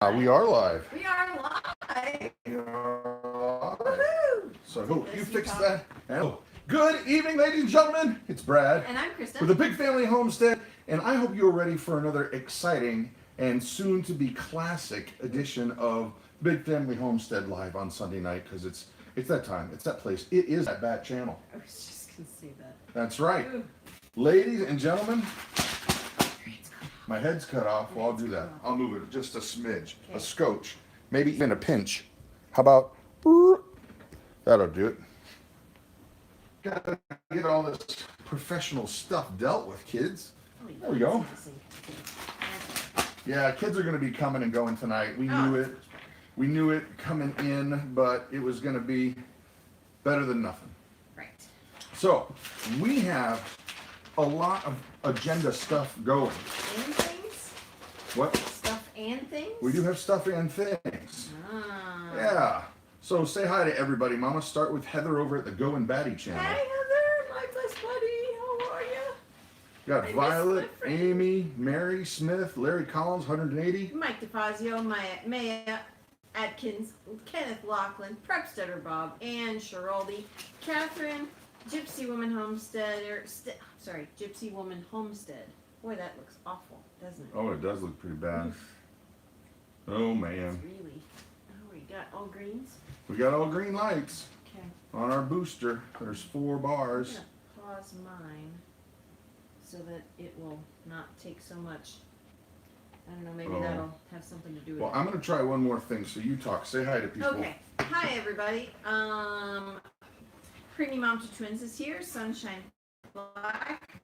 We are live. We are live. We are live. Woohoo! So I hope you fixed that. Hello. Good evening, ladies and gentlemen. It's Brad. And I'm Christa. With the Big Family Homestead, and I hope you're ready for another exciting and soon-to-be classic edition of Big Family Homestead live on Sunday night, because it's that time, it's that place, it is that bat channel. I was just gonna say that. That's right. Ooh. Ladies and gentlemen, my head's cut off. Well, I'll do that. I'll move it just a smidge, Okay. a scotch, maybe even a pinch. How about, that'll do it. Gotta get all this professional stuff dealt with, kids. There we go. Yeah, kids are gonna be coming and going tonight. We knew it. We knew it coming in, but it was gonna be better than nothing. Right. So, we have a lot of agenda stuff going. And things? What? Stuff and things? We do have stuff and things. Ah. Yeah. So say hi to everybody, Mama. Start with Heather over at the Go and Batty channel. Hey Heather, my best buddy. How are you? Got I miss Violet, my friend. Amy, Mary, Smith, Larry Collins, 180. Mike DeFazio, Maya Atkins, Kenneth Laughlin, Prepstetter Bob, Ann Sheraldi, Catherine, Gypsy Woman Homesteader, Gypsy Woman Homestead. Boy, that looks awful, doesn't it? Oh, it does look pretty bad. Oof. Oh, It's man. really. Oh, we got all greens. We got all green lights Okay. on our booster. There's 4 I'm bars. gonna pause mine so that it will not take so much. I don't know, maybe Oh. that'll have something to do with Well, it. I'm going to try one more thing, so you talk. Say hi to people. Okay. Hi everybody. Preemie Mom to Twins is here. Sunshine Black.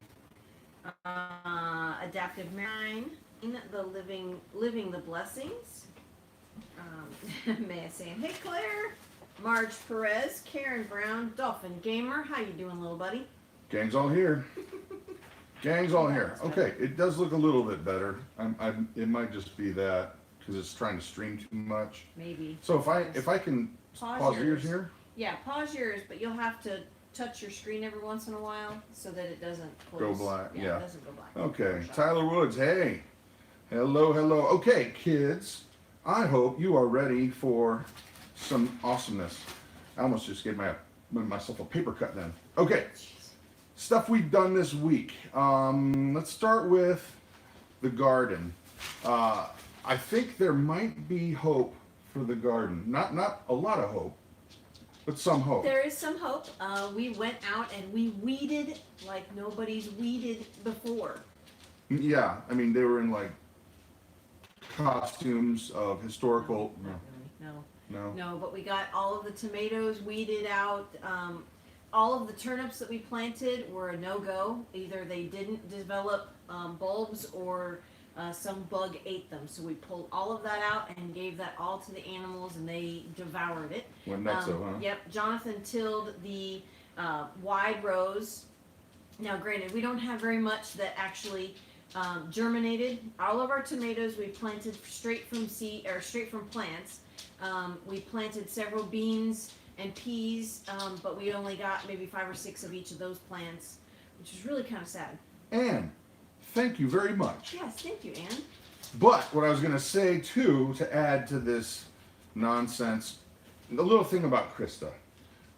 Adaptive Marine. The Living the Blessings. Maya saying, hey Claire. Marge Perez, Karen Brown, Dolphin Gamer. How you doing, little buddy? Gang's all here. Gang's all here. Okay, it does look a little bit better. It might just be that because it's trying to stream too much. Maybe. So if I can pause yours here. Yeah, pause yours, but you'll have to touch your screen every once in a while so that it doesn't close. Go black, yeah. It doesn't go black. Okay, Tyler Woods, hey. Hello, hello. Okay, kids, I hope you are ready for some awesomeness. I almost just gave myself a paper cut then. Okay, stuff we've done this week. Let's start with the garden. I think there might be hope for the garden. Not a lot of hope, but some hope. There is some hope. We went out and we weeded like nobody's weeded before. Yeah, I mean, they were in like costumes of historical. Not really, No. no, but we got all of the tomatoes weeded out. All of the turnips that we planted were a no-go. Either they didn't develop bulbs or some bug ate them. So we pulled all of that out and gave that all to the animals and they devoured it. Went nuts, huh? Yep, Jonathan tilled the wide rows. Now granted, we don't have very much that actually germinated. All of our tomatoes we planted straight from seed or straight from plants. We planted several beans and peas, but we only got maybe 5 or 6 of each of those plants, which is really kind of sad. Anne, thank you very much. Yes, thank you, Anne. But what I was going to say too, to add to this nonsense, the little thing about Christa.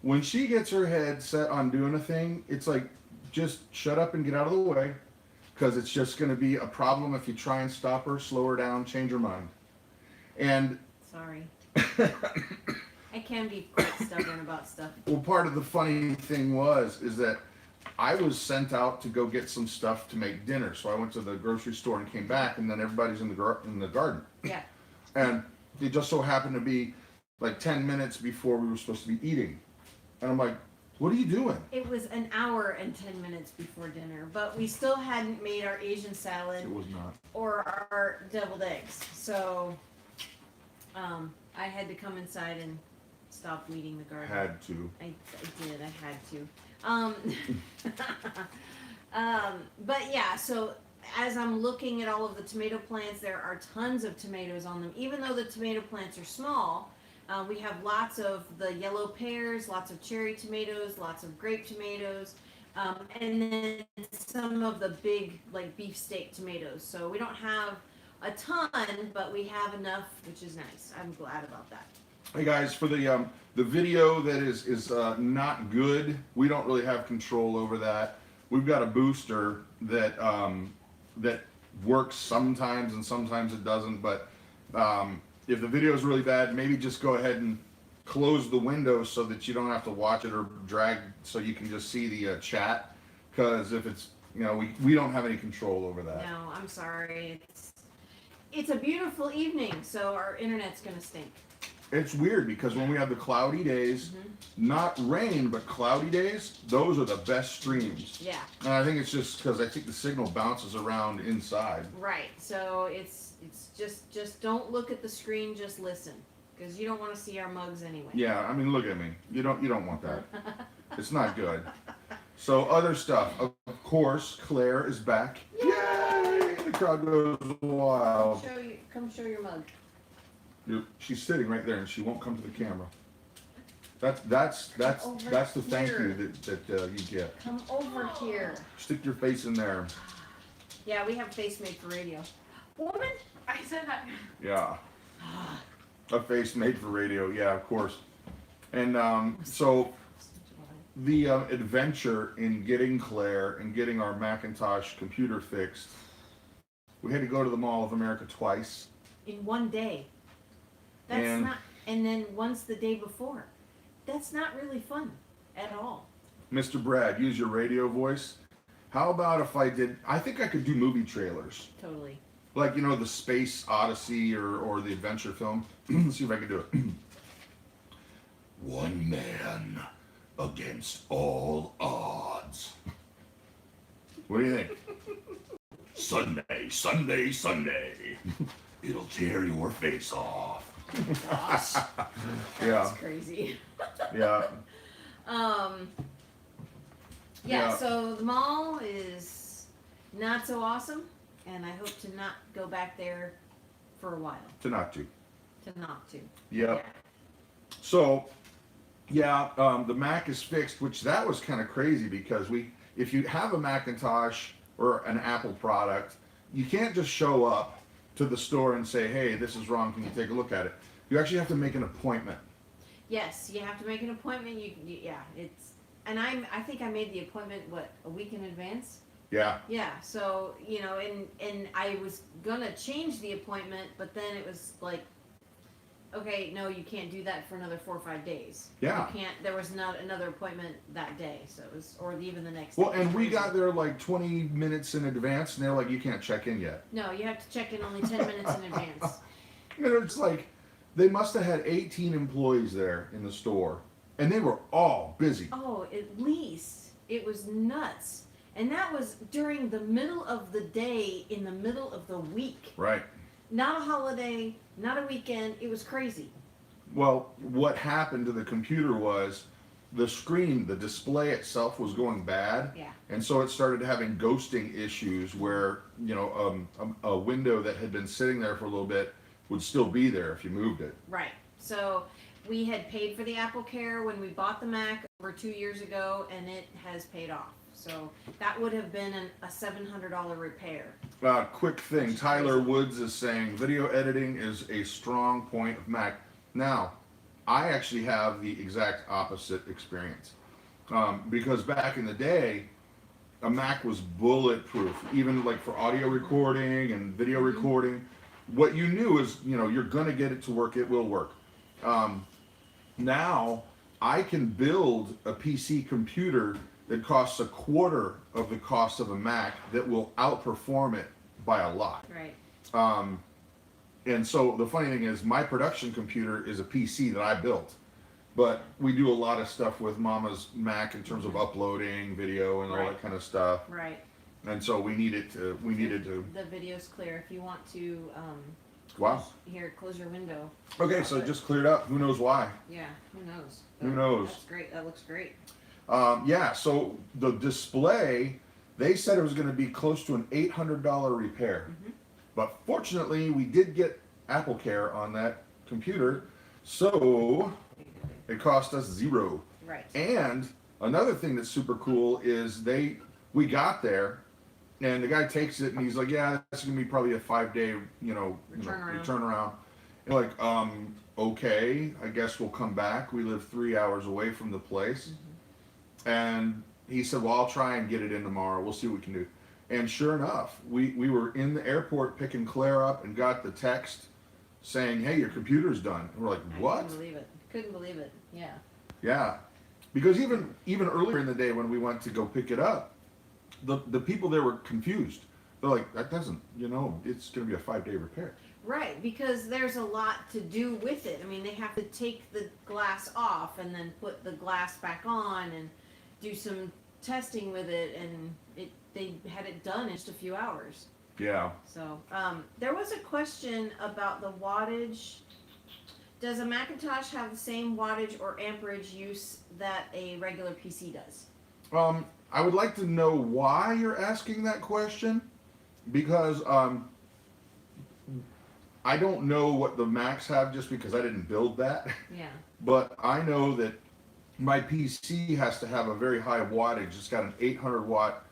When she gets her head set on doing a thing, it's like, just shut up and get out of the way, because it's just going to be a problem if you try and stop her, slow her down, change her mind. And Sorry. I can be quite stubborn about stuff. well, part of the funny thing is that I was sent out to go get some stuff to make dinner. So I went to the grocery store and came back, and then everybody's in the garden. Yeah. And it just so happened to be like 10 minutes before we were supposed to be eating. And I'm like, what are you doing? It was an hour and 10 minutes before dinner, but we still hadn't made our Asian salad It was not. or our deviled eggs. So I had to come inside and stop weeding the garden. Had to. I did. I had to. But yeah, so as I'm looking at all of the tomato plants, there are tons of tomatoes on them. Even though the tomato plants are small, we have lots of the yellow pears, lots of cherry tomatoes, lots of grape tomatoes, and then some of the big like beefsteak tomatoes. So we don't have a ton, but we have enough, which is nice. I'm glad about that. Hey guys, for the video that is not good, we don't really have control over that. We've got a booster that that works sometimes and sometimes it doesn't. But if the video is really bad, maybe just go ahead and close the window so that you don't have to watch it or drag, so you can just see the chat. Because if it's, you know, we don't have any control over that. No, I'm sorry. It's a beautiful evening, so our internet's gonna stink. It's weird because when we have the cloudy days, not rain, but cloudy days, those are the best streams. Yeah. And I think it's just because I think the signal bounces around inside. Right. So it's just don't look at the screen, just listen, because you don't want to see our mugs anyway. Yeah, I mean, look at me. You don't want that. It's not good. So other stuff. Of course, Claire is back. Yay! The crowd goes wild. Come show your mug. She's sitting right there, and she won't come to the camera. That's the thank you that you get. Come over here. Stick your face in there. Yeah, we have a face made for radio. Woman, I said that. Yeah. A face made for radio. Yeah, of course. And so the adventure in getting Claire and getting our Macintosh computer fixed, we had to go to the Mall of America twice. In one day. And then once the day before. That's not really fun at all. Mr. Brad, use your radio voice. How about if I think I could do movie trailers. Totally. Like, you know, the Space Odyssey or the adventure film. Let's see if I can do it. One man against all odds. What do you think? Sunday, Sunday, Sunday. It'll tear your face off. Gosh. Yeah. That's crazy. Yeah. Yeah, so the mall is not so awesome, and I hope to not go back there for a while. To not to. Yeah. So, yeah, the Mac is fixed, which that was kind of crazy because if you have a Macintosh or an Apple product, you can't just show up to the store and say, hey, this is wrong, can you take a look at it? You actually have to make an appointment. Yes, you have to make an appointment. And I think I made the appointment, a week in advance? Yeah. Yeah, so, you know, and I was gonna change the appointment, but then it was like, okay, no, you can't do that for another 4 or 5 days. Yeah. You can't, there was not another appointment that day, so it was, or even the next Well, day. and we got there like 20 minutes in advance, and they're like, you can't check in yet. No, you have to check in only 10 minutes in advance. And it's like, they must have had 18 employees there in the store, and they were all busy. Oh, at least. It was nuts. And that was during the middle of the day, in the middle of the week. Right. Not a holiday, not a weekend. It was crazy. Well, what happened to the computer was the screen, the display itself was going bad. Yeah. And so it started having ghosting issues where, you know, a window that had been sitting there for a little bit would still be there if you moved it. Right. So we had paid for the Apple Care when we bought the Mac over 2 years ago, and it has paid off. So that would have been a $700 repair. Quick thing, Tyler Woods is saying video editing is a strong point of Mac. Now, I actually have the exact opposite experience. Because back in the day, a Mac was bulletproof, even like for audio recording and video recording. What you knew is, you know, you're gonna get it to work, it will work. Now, I can build a PC computer that costs a quarter of the cost of a Mac that will outperform it by a lot. Right. And so the funny thing is, my production computer is a PC that I built, but we do a lot of stuff with Mama's Mac in terms of uploading video and all that kind of stuff. Right. And so we needed to. The video's clear. If you want to, Wow. close your window. Okay, so it just cleared up. Who knows why? Yeah. Who knows? Who knows? That's great. That looks great. Yeah. So the display, they said it was going to be close to an $800 repair. But fortunately, we did get Apple Care on that computer, so it cost us $0. Right. And another thing that's super cool is we got there, And the guy takes it and he's like, yeah, that's gonna be probably a 5-day, return around. And like, okay, I guess we'll come back. We live 3 hours away from the place. And he said, well, I'll try and get it in tomorrow. We'll see what we can do. And sure enough, we were in the airport picking Claire up and got the text saying, hey, your computer's done. And we're like, what? Couldn't believe it. Yeah. Yeah. Because even earlier in the day when we went to go pick it up, the people there were confused. They're like, that doesn't, it's going to be a 5-day repair. Right, because there's a lot to do with it. I mean, they have to take the glass off and then put the glass back on and do some testing with it, and they had it done in just a few hours. Yeah. So, there was a question about the wattage. Does a Macintosh have the same wattage or amperage use that a regular PC does? I would like to know why you're asking that question, because I don't know what the Macs have just because I didn't build that. Yeah. But I know that my PC has to have a very high wattage. It's got an 800 watt.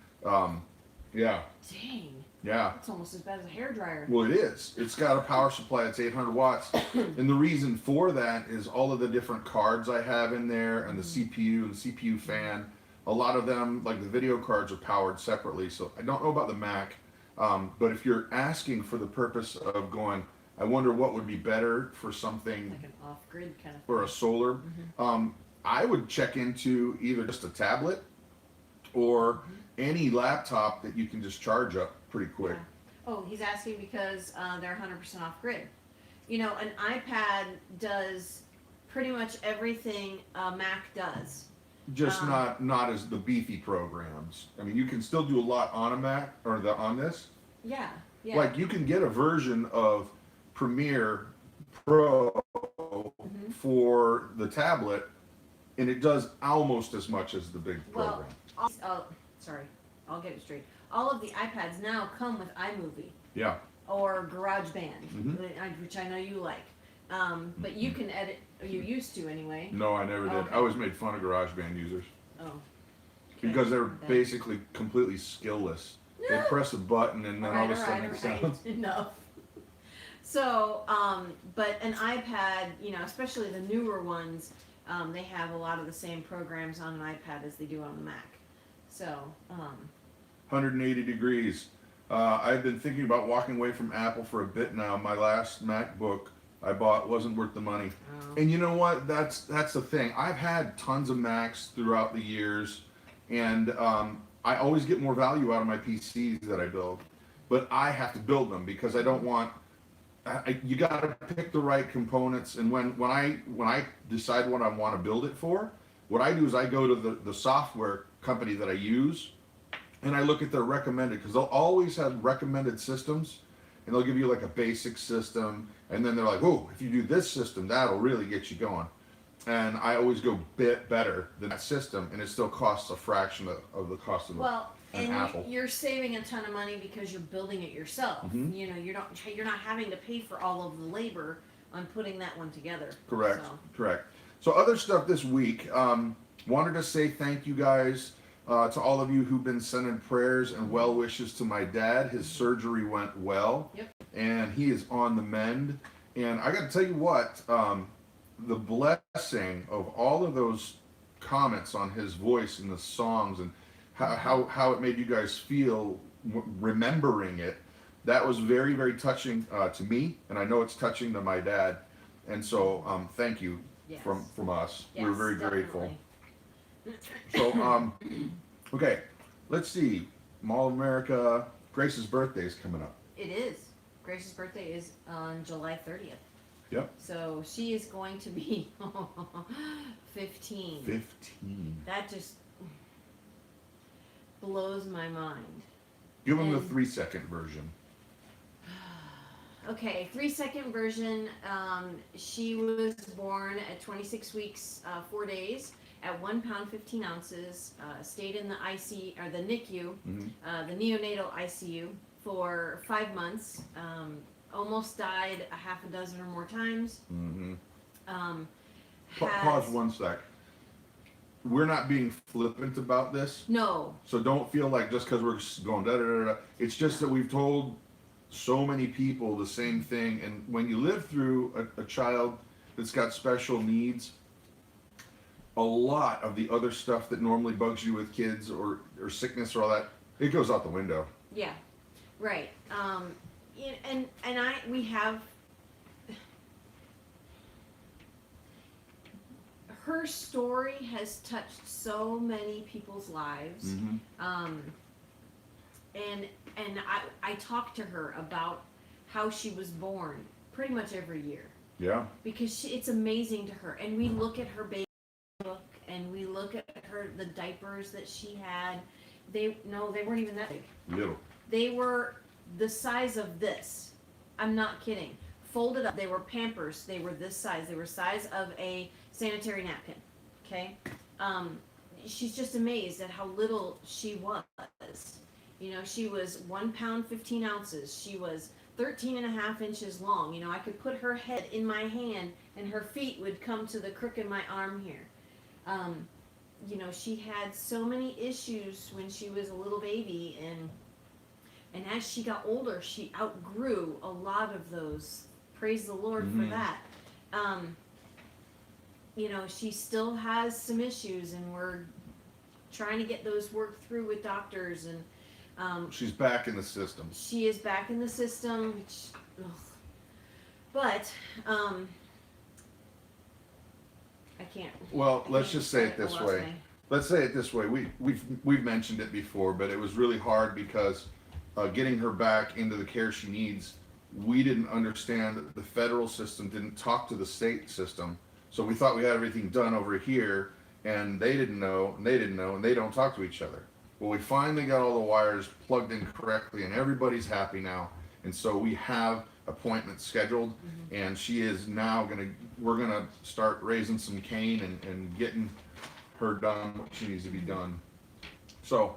Yeah. Dang. Yeah. It's almost as bad as a hairdryer. Well, it is. It's got a power supply that's 800 watts. And the reason for that is all of the different cards I have in there and the CPU and the CPU fan. A lot of them, like the video cards, are powered separately. So I don't know about the Mac. But if you're asking for the purpose of going, I wonder what would be better for something Like an off-grid kind of thing. or a solar, I would check into either just a tablet or any laptop that you can just charge up pretty quick. Yeah. Oh, he's asking because they're 100% off-grid. An iPad does pretty much everything a Mac does. Just not as the beefy programs. I mean, you can still do a lot on a Mac or on this. Yeah, yeah. Like you can get a version of Premiere Pro for the tablet, and it does almost as much as the big program. I'll get it straight. All of the iPads now come with iMovie. Yeah. Or GarageBand, which I know you like. But you can edit, or you used to anyway. No, I never did. Okay. I always made fun of GarageBand users. Oh. Because they're basically completely skillless. They press a button and then all of a sudden it sounds. Enough. So, but an iPad, especially the newer ones, they have a lot of the same programs on an iPad as they do on the Mac. So, 180 degrees. I've been thinking about walking away from Apple for a bit now. My last MacBook I bought wasn't worth the money. Oh. And you know what? That's the thing. I've had tons of Macs throughout the years, and I always get more value out of my PCs that I build. But I have to build them because I don't want. You got to pick the right components, and when I decide what I want to build it for, what I do is I go to the software company that I use, and I look at their recommended, because they'll always have recommended systems, and they'll give you like a basic system, and then they're like, oh, if you do this system, that'll really get you going. And I always go bit better than that system, and it still costs a fraction of the cost of an Apple. You're saving a ton of money because you're building it yourself. You're not having to pay for all of the labor on putting that one together. Correct. So other stuff this week. Wanted to say thank you guys to all of you who've been sending prayers and well wishes to my dad. His surgery went well, and he is on the mend. And I got to tell you what, the blessing of all of those comments on his voice and the songs and how it made you guys feel remembering it, that was very, very touching to me, and I know it's touching to my dad. And so thank you from us. Yes, we're very definitely. grateful. So okay, let's see. Mall of America. Grace's birthday is coming up. It is. Grace's birthday is on July 30th. Yep. So she is going to be 15. 15. That just blows my mind. Give them the 3-second version. Okay, 3-second version. She was born at 26 weeks, 4 days, at 1 pound 15 ounces. Stayed in the IC or the NICU, the neonatal ICU, for 5 months. Almost died a half a dozen or more times. Pause 1 sec. we're not being flippant about this. No. So don't feel like just because we're going da da da da. It's just that we've told so many people the same thing. And when you live through a child that's got special needs, a lot of the other stuff that normally bugs you with kids or sickness or all that, it goes out the window. Yeah, right. We have her story has touched so many people's lives. Mm-hmm. And I talk to her about how she was born pretty much every year. Yeah. Because it's amazing to her, and we look at her baby book, and we look at the diapers that she had. They weren't even that big. Little. They were the size of this. I'm not kidding. Folded up. They were Pampers. They were this size. They were size of a sanitary napkin. Okay. She's just amazed at how little she was. You know, she was 1 pound 15 ounces. She was 13.5 inches long. You know, I could put her head in my hand and her feet would come to the crook in my arm here. You know, she had so many issues when she was a little baby, and as she got older, she outgrew a lot of those. Praise the Lord for that. You know, she still has some issues, and we're trying to get those worked through with doctors, and she's back in the system. she is back in the system, which, but I can't. Well, let's just say it this way. Let's say it this way. We've mentioned it before, but it was really hard because getting her back into the care she needs, we didn't understand that the federal system didn't talk to the state system. So we thought we had everything done over here, and they didn't know, and they didn't know, and they don't talk to each other. Well, we finally got all the wires plugged in correctly, and everybody's happy now. And so we have appointments scheduled, and she is now we're gonna start raising some cane and getting her done what she needs to be done. So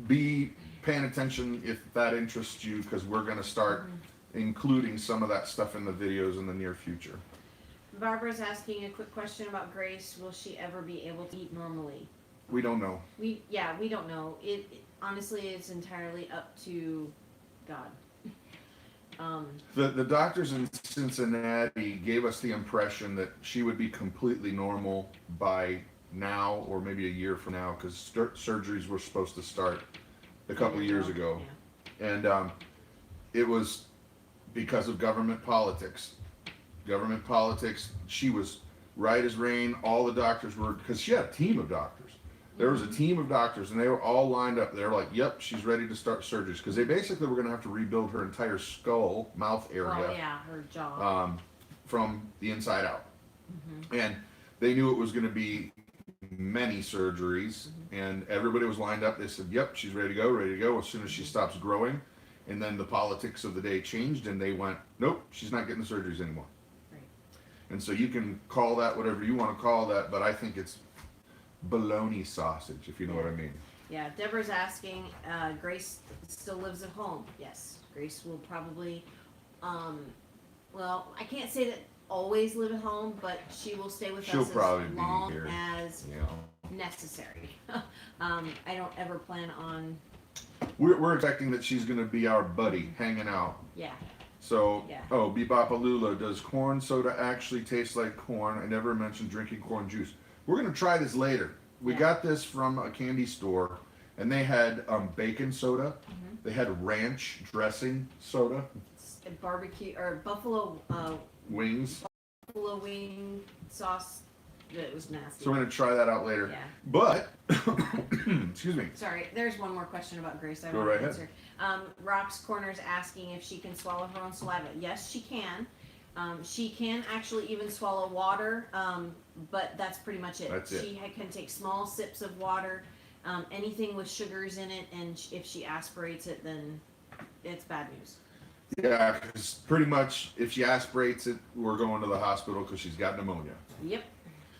be paying attention if that interests you, because we're gonna start including some of that stuff in the videos in the near future. Barbara's asking a quick question about Grace. Will she ever be able to eat normally? We don't know. We don't know. It honestly, it's entirely up to God. The doctors in Cincinnati gave us the impression that she would be completely normal by now, or maybe a year from now, because surgeries were supposed to start a couple of years ago. Yeah. And it was because of government politics. Government politics, she was right as rain. All the doctors were, because she had a team of doctors. There was a team of doctors, and they were all lined up. They were like, yep, she's ready to start surgeries, because they basically were going to have to rebuild her entire skull, mouth area. Oh yeah, her jaw. From the inside out. And they knew it was going to be many surgeries, and everybody was lined up. They said, yep, she's ready to go as soon as she stops growing. And then the politics of the day changed, and they went, nope, she's not getting the surgeries anymore. Right. And so you can call that whatever you want to call that, but I think it's bologna sausage, if you know what I mean. Yeah, Deborah's asking, Grace still lives at home. Yes, Grace will probably, well, I can't say that always live at home, but she will stay with She'll us probably as be long here, as you know. necessary. I don't ever plan on, We're expecting that she's going to be our buddy, hanging out. yeah. So, Yeah. oh, Bebopalula, does corn soda actually taste like corn? I never mentioned drinking corn juice. We're going to try this later. We Yeah. got this from a candy store, and they had bacon soda. They had ranch dressing soda. It's a barbecue or buffalo Wings. wing sauce. It was nasty. So we're going to try that out later. Yeah. But, excuse me. Sorry, there's one more question about Grace I Go want right to ahead. answer. Rock's Corner's asking if she can swallow her own saliva. Yes, she can. She can actually even swallow water, but that's pretty much it. That's it. She can take small sips of water, anything with sugars in it, and if she aspirates it, then it's bad news. Yeah, because pretty much if she aspirates it, we're going to the hospital because she's got pneumonia. Yep.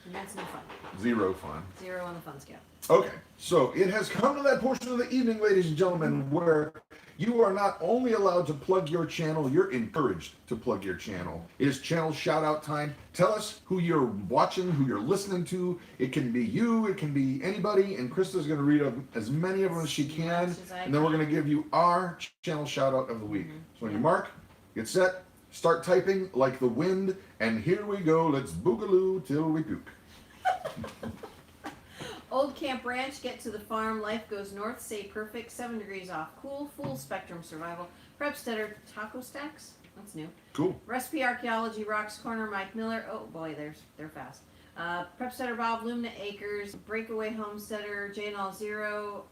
And that's no fun. Zero fun. 0 on the fun scale. Okay, so it has come to that portion of the evening, ladies and gentlemen, where you are not only allowed to plug your channel, you're encouraged to plug your channel. It is channel shout out time. Tell us who you're watching, who you're listening to. It can be you, it can be anybody, and Krista's going to read as many of them as she can, and then we're going to give you our channel shout out of the week. So when you mark, get set, start typing like the wind, and here we go. Let's boogaloo till we puke. Old Camp Ranch, get to the farm, life goes north, stay perfect, 7 degrees off, cool, full spectrum survival. Prepsteader, taco stacks, that's new. Cool. Recipe Archaeology, Rocks Corner, Mike Miller, oh boy, they're fast. Prepsteader Bob, Lumina Acres, Breakaway Homesteader, JNL Zero,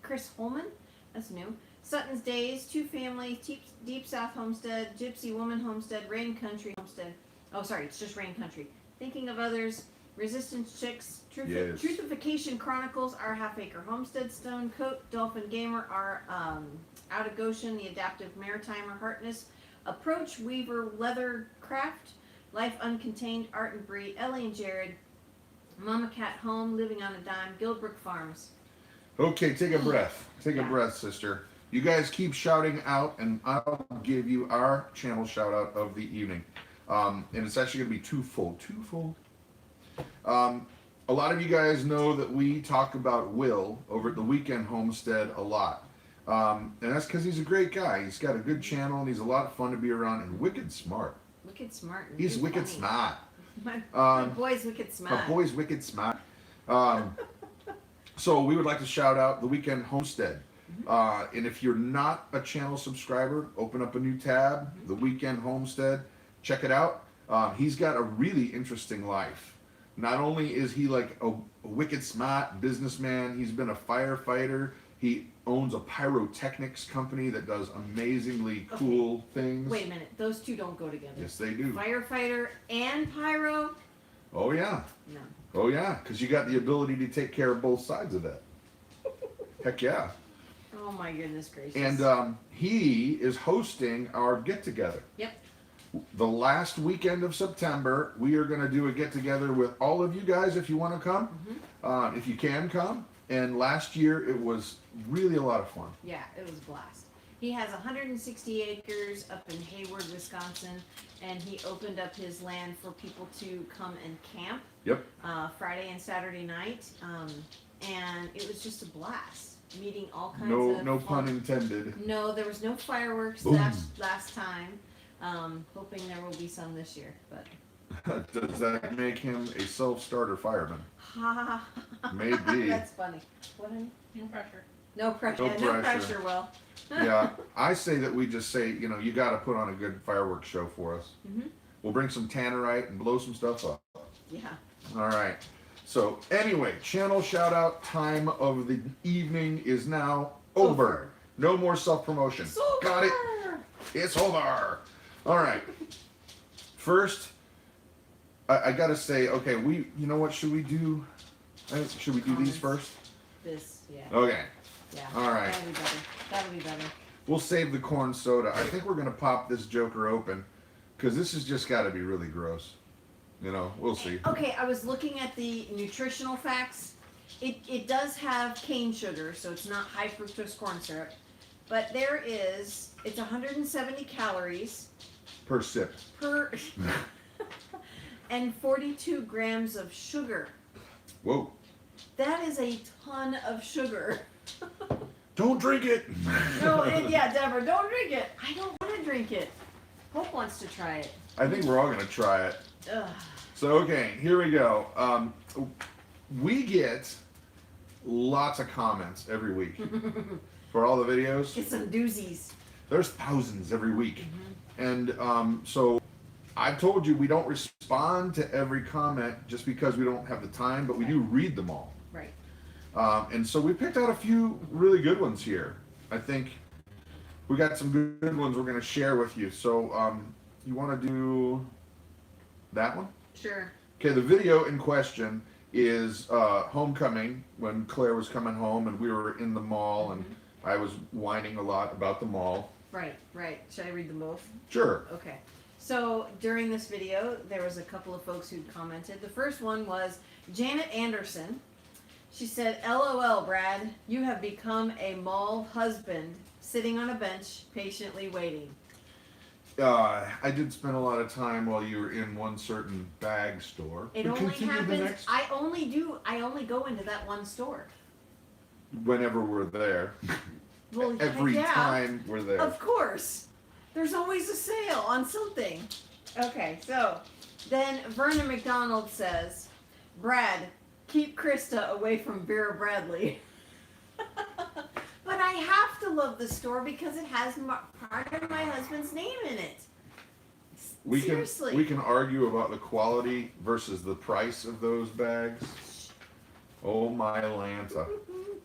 Chris Holman, that's new. Sutton's Days, Two Family, Deep South Homestead, Gypsy Woman Homestead, Rain Country Homestead, oh sorry, it's just Rain Country. Thinking of Others, Resistance Chicks, Yes. Truthification Chronicles, Our Half Acre Homestead, Stone Coat, Dolphin Gamer, Our Out of Goshen, The Adaptive Maritimer, Hartness, Approach, Weaver, Leather Craft, Life Uncontained, Art and Bree, Ellie and Jared, Mama Cat Home, Living on a Dime, Gilbrook Farms. Okay, take a breath. Take a Yeah. breath, sister. You guys keep shouting out, and I'll give you our channel shout out of the evening. And it's actually going to be twofold. A lot of you guys know that we talk about Will over at the Weekend Homestead a lot. And that's because he's a great guy. He's got a good channel, and he's a lot of fun to be around, and wicked smart. Wicked smart. And He's really wicked funny. smart. My boy's wicked smart. My boy's wicked smart. So we would like to shout out the Weekend Homestead. And if you're not a channel subscriber, open up a new tab, the Weekend Homestead. Check it out. He's got a really interesting life. Not only is he like a wicked smart businessman, he's been a firefighter. He owns a pyrotechnics company that does amazingly cool things. Wait a minute, those two don't go together. Yes, they do. Firefighter and pyro? Oh, yeah. No. Oh, yeah, because you got the ability to take care of both sides of that. Heck yeah. Oh my goodness gracious. And he is hosting our get-together. Yep. The last weekend of September, we are going to do a get-together with all of you guys if you want to come, if you can come. And last year, it was really a lot of fun. Yeah, it was a blast. He has 160 acres up in Hayward, Wisconsin, and he opened up his land for people to come and camp. Yep. Friday and Saturday night, and it was just a blast. Meeting all kinds of No pun intended. No, there was no fireworks Boom. last time. Hoping there will be some this year, but Does that make him a self-starter fireman? ha Maybe. That's funny. What? Honey? No pressure. No pressure. No Yeah, no pressure. pressure. Will. Yeah, I say that we just say, you got to put on a good fireworks show for us. Mhm. We'll bring some tannerite and blow some stuff up. Yeah. All right. So anyway, channel shout out time of the evening is now over. No more self-promotion. It's over. Got it? It's over. All right. First, I got to say, okay, you know what should we do? Should we do these first? This, yeah. Okay. Yeah. All right. That'll be better. That'll be better. We'll save the corn soda. I think we're going to pop this joker open because this has just got to be really gross. We'll see. Okay, I was looking at the nutritional facts. It does have cane sugar, so it's not high fructose corn syrup. But it's 170 calories Per sip. per and 42 grams of sugar. Whoa. That is a ton of sugar. Don't drink it. No, yeah, Deborah, don't drink it. I don't want to drink it. Hope wants to try it. I think we're all going to try it. Ugh. So, okay, here we go. We get lots of comments every week for all the videos. Get some doozies. There's thousands every week. And so I've told you we don't respond to every comment just because we don't have the time, but we do read them all. Right. And so we picked out a few really good ones here. I think we got some good ones we're going to share with you. So you want to do that one? Sure. Okay, the video in question is homecoming, when Claire was coming home and we were in the mall and I was whining a lot about the mall. Right. Should I read them both? Sure. Okay. So during this video, there was a couple of folks who commented. The first one was Janet Anderson. She said, "LOL, Brad, you have become a mall husband sitting on a bench patiently waiting." I did spend a lot of time while you were in one certain bag store. It But only continue the happens. next- I only go into that one store. Whenever we're there. Well, Every yeah, time we're there. of course. There's always a sale on something. Okay, so then Vernon McDonald says, "Brad, keep Christa away from Vera Bradley." But I have to love the store because it has part of my husband's name in it. Seriously. We can argue about the quality versus the price of those bags. Oh my Lanta.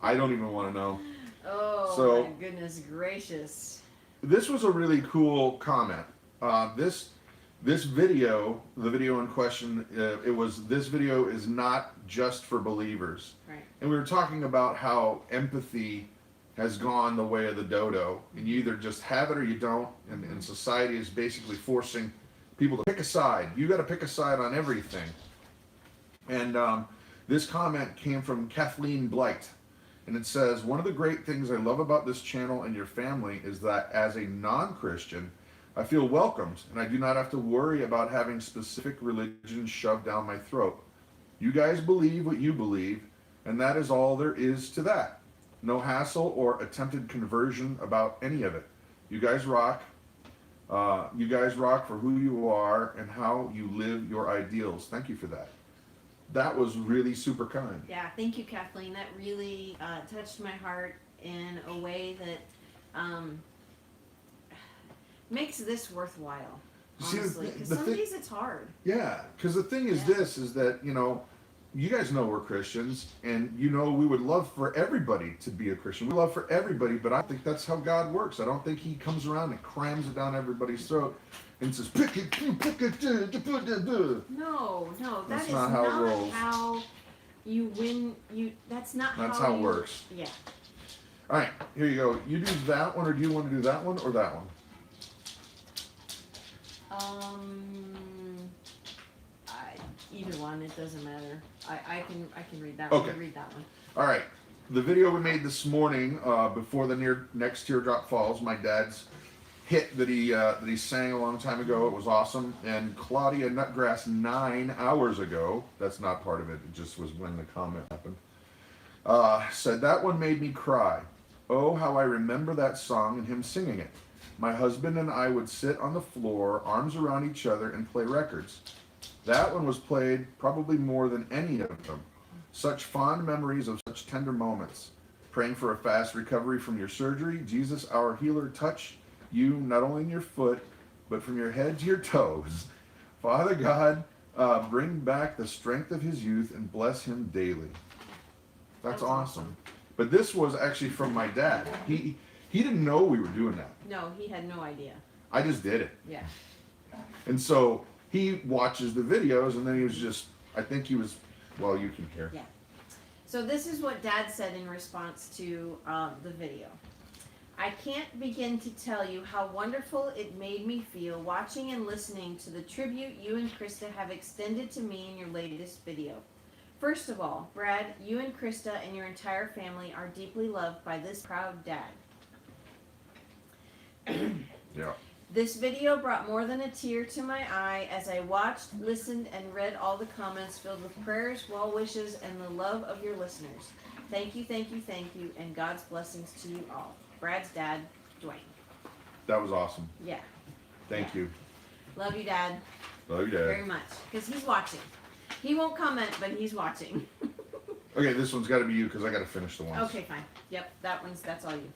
I don't even want to know. Oh, So- my goodness gracious. This was a really cool comment. This video, the video in question, this video is not just for believers. Right. And we were talking about how empathy has gone the way of the dodo, and you either just have it or you don't, and society is basically forcing people to pick a side. You got to pick a side on everything. And this comment came from Kathleen Blight, and it says, "One of the great things I love about this channel and your family is that as a non-Christian, I feel welcomed, and I do not have to worry about having specific religion shoved down my throat. You guys believe what you believe, and that is all there is to that. No hassle or attempted conversion about any of it. You guys rock. You guys rock for who you are and how you live your ideals." Thank you for that. That was really super kind. Yeah, thank you, Kathleen. That really touched my heart in a way that makes this worthwhile. See, Honestly, because the some thing- days it's hard. Yeah, because the thing is Yeah. this, is that, you guys know we're Christians, and we would love for everybody to be a Christian. We love for everybody, but I don't think that's how God works. I don't think he comes around and crams it down everybody's throat and says, pick it, No, that That's is not how it rolls. how you win. That's not That's how how it works. Yeah. All right, here you go. You do that one, or do you want to do that one or that one? Either one, it doesn't matter. I can read that one. Okay. You read that one. All right. The video we made this morning, before the next teardrop falls, my dad's hit that he sang a long time ago. It was awesome. And Claudia Nutgrass 9 hours ago, that's not part of it, it just was when the comment happened, said, "That one made me cry. Oh, how I remember that song and him singing it. My husband and I would sit on the floor, arms around each other, and play records. That one was played probably more than any of them. Such fond memories of such tender moments. Praying for a fast recovery from your surgery. Jesus, our healer, touch you not only in your foot, but from your head to your toes. Father God, bring back the strength of his youth and bless him daily." That's awesome. But this was actually from my dad. He didn't know we were doing that. No, he had no idea. I just did it. Yeah. And so he watches the videos, and then he was just, I think he was, well, you can hear. Yeah. So this is what Dad said in response to the video. "I can't begin to tell you how wonderful it made me feel watching and listening to the tribute you and Christa have extended to me in your latest video. First of all, Brad, you and Christa and your entire family are deeply loved by this proud dad. Yeah. This video brought more than a tear to my eye as I watched, listened, and read all the comments filled with prayers, well wishes, and the love of your listeners. Thank you, thank you, thank you, and God's blessings to you all. Brad's dad, Dwayne." That was awesome. Yeah. Thank you. Love you, Dad, Love you, very Dad. much. Because he's watching. He won't comment, but he's watching. Okay, this one's got to be you because I got to finish the ones. Okay, fine. Yep, that's all you.